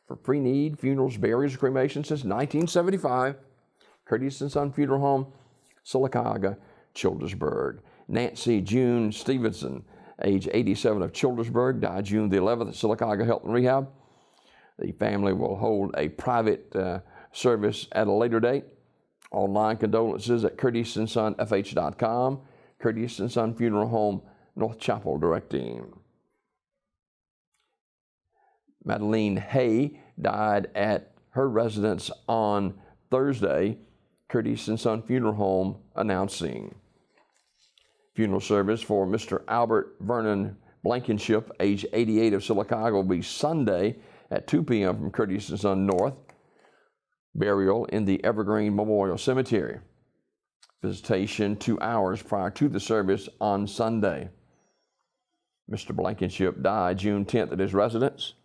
for pre-need funerals, burials, cremation since 1975. Curtis and Son Funeral Home, Sylacauga, Childersburg. Nancy June Stevenson, age 87 of Childersburg, died June the 11th at Sylacauga Health and Rehab. The family will hold a private service at a later date. Online condolences at curtisondsonfh.com. Curtis and Son Funeral Home, North Chapel, directing. Madeline Hay died at her residence on Thursday. Curtis and Son Funeral Home announcing. Funeral service for Mr. Albert Vernon Blankenship, age 88 of Sylacauga, will be Sunday at 2 p.m. from Curtis and Son North. Burial in the Evergreen Memorial Cemetery. Visitation 2 hours prior to the service on Sunday. Mr. Blankenship died June 10th at his residence.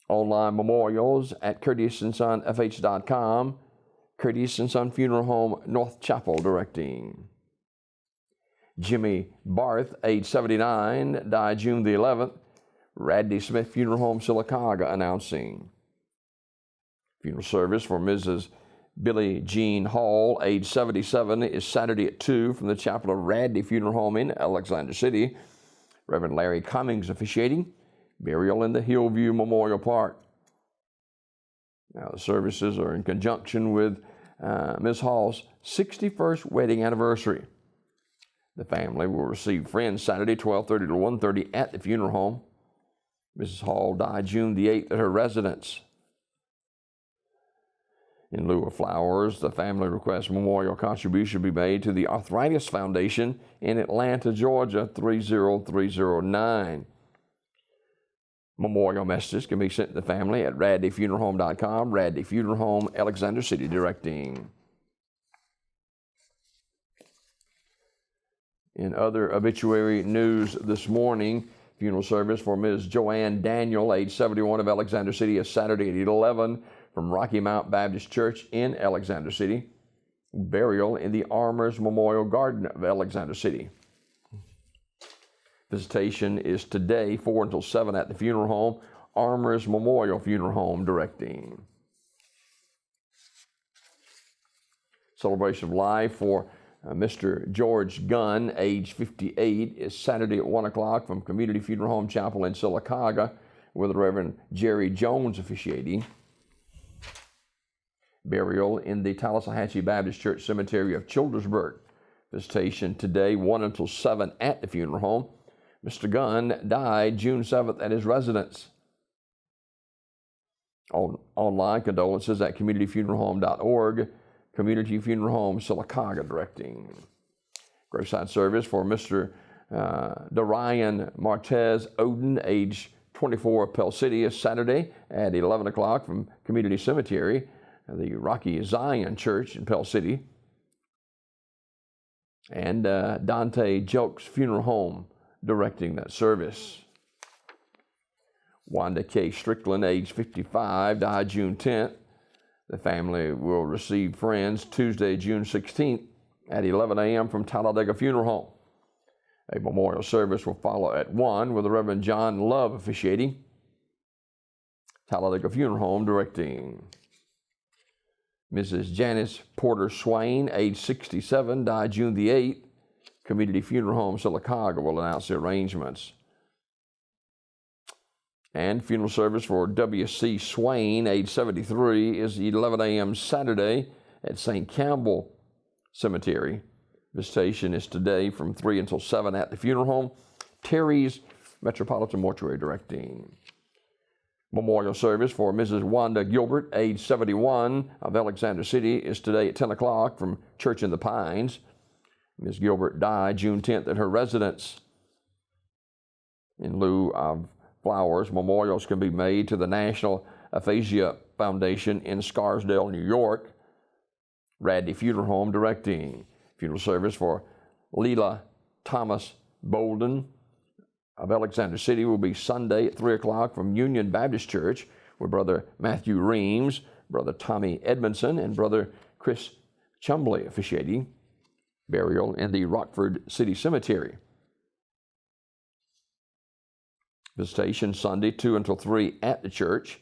Online memorials at curtisondsonfh.com. Curtis and Son Funeral Home, North Chapel, directing. Jimmy Barth, age 79, died June the 11th. Radley Smith Funeral Home, Sylacauga, announcing. Funeral service for Mrs. Billie Jean Hall, age 77, is Saturday at 2 from the chapel of Radley Funeral Home in Alexander City. Reverend Larry Cummings officiating. Burial in the Hillview Memorial Park. Now, the services are in conjunction with Ms. Hall's 61st wedding anniversary. The family will receive friends Saturday, 12:30 to 1:30 at the funeral home. Mrs. Hall died June the 8th at her residence. In lieu of flowers, the family requests memorial contribution be made to the Arthritis Foundation in Atlanta, Georgia, 30309. Memorial messages can be sent to the family at radleyfuneralhome.com. Radley Funeral Home, Alexander City, directing. In other obituary news this morning, funeral service for Ms. Joanne Daniel, age 71 of Alexander City, is Saturday at 11 from Rocky Mount Baptist Church in Alexander City. Burial in the Armours Memorial Garden of Alexander City. Visitation is today, 4 until 7 at the funeral home. Armours Memorial Funeral Home, directing. Celebration of life for Mr. George Gunn, age 58, is Saturday at 1 o'clock from Community Funeral Home Chapel in Sylacauga, with the Reverend Jerry Jones officiating. Burial in the Tallahatchie Baptist Church Cemetery of Childersburg. Visitation today, 1 until 7 at the funeral home. Mr. Gunn died June 7th at his residence. Online condolences at communityfuneralhome.org. Community Funeral Home, Sylacauga, directing. Graveside service for Mr. Darian Martez Oden, age 24 of Pell City, is Saturday at 11 o'clock from Community Cemetery, the Rocky Zion Church in Pell City. And Dante Jokes Funeral Home, directing that service. Wanda K. Strickland, age 55, died June 10th. The family will receive friends Tuesday, June 16th at 11 a.m. from Talladega Funeral Home. A memorial service will follow at 1 with the Reverend John Love officiating. Talladega Funeral Home, directing. Mrs. Janice Porter Swain, age 67, died June the 8th. Community Funeral Home, Sylacauga, will announce the arrangements. And funeral service for W.C. Swain, age 73, is 11 a.m. Saturday at St. Campbell Cemetery. Visitation is today from 3 until 7 at the funeral home. Terry's Metropolitan Mortuary, directing. Memorial service for Mrs. Wanda Gilbert, age 71 of Alexander City, is today at 10 o'clock from Church in the Pines. Ms. Gilbert died June 10th at her residence. In lieu of flowers, memorials can be made to the National Aphasia Foundation in Scarsdale, New York. Radley Funeral Home, directing. Funeral service for Leela Thomas Bolden of Alexander City will be Sunday at 3 o'clock from Union Baptist Church, with Brother Matthew Reams, Brother Tommy Edmondson, and Brother Chris Chumley officiating. Burial in the Rockford City Cemetery. Visitation Sunday, 2 until 3 at the church.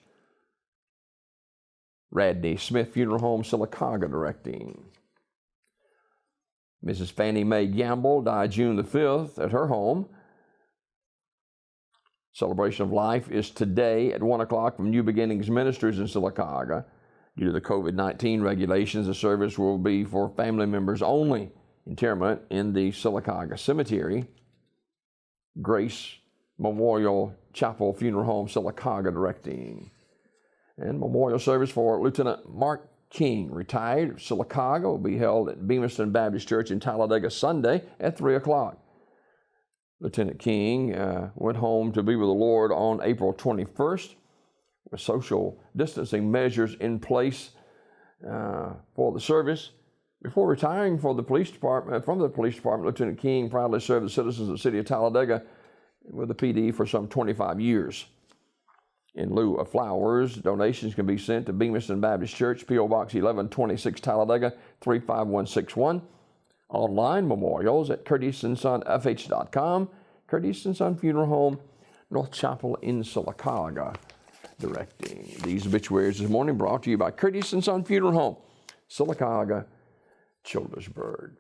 Radney Smith Funeral Home, Sylacauga, directing. Mrs. Fannie Mae Gamble died June the 5th at her home. Celebration of life is today at 1 o'clock from New Beginnings Ministries in Sylacauga. Due to the COVID-19 regulations, the service will be for family members only. Interment in the Sylacauga Cemetery. Grace Memorial Chapel Funeral Home, Sylacauga, directing. And memorial service for Lieutenant Mark King, retired of Sylacauga, will be held at Bemiston Baptist Church in Talladega Sunday at 3 o'clock. Lieutenant King went home to be with the Lord on April 21st with social distancing measures in place for the service. Before retiring from the police department, Lieutenant King proudly served the citizens of the city of Talladega with the PD for some 25 years. In lieu of flowers, donations can be sent to Bemiston Baptist Church, P.O. Box 1126, Talladega 35161. Online memorials at CurtisandSonFH.com. Curtis and Son Funeral Home, North Chapel in Sylacauga, directing. These obituaries this morning brought to you by Curtis and Son Funeral Home, Sylacauga, Childersburg.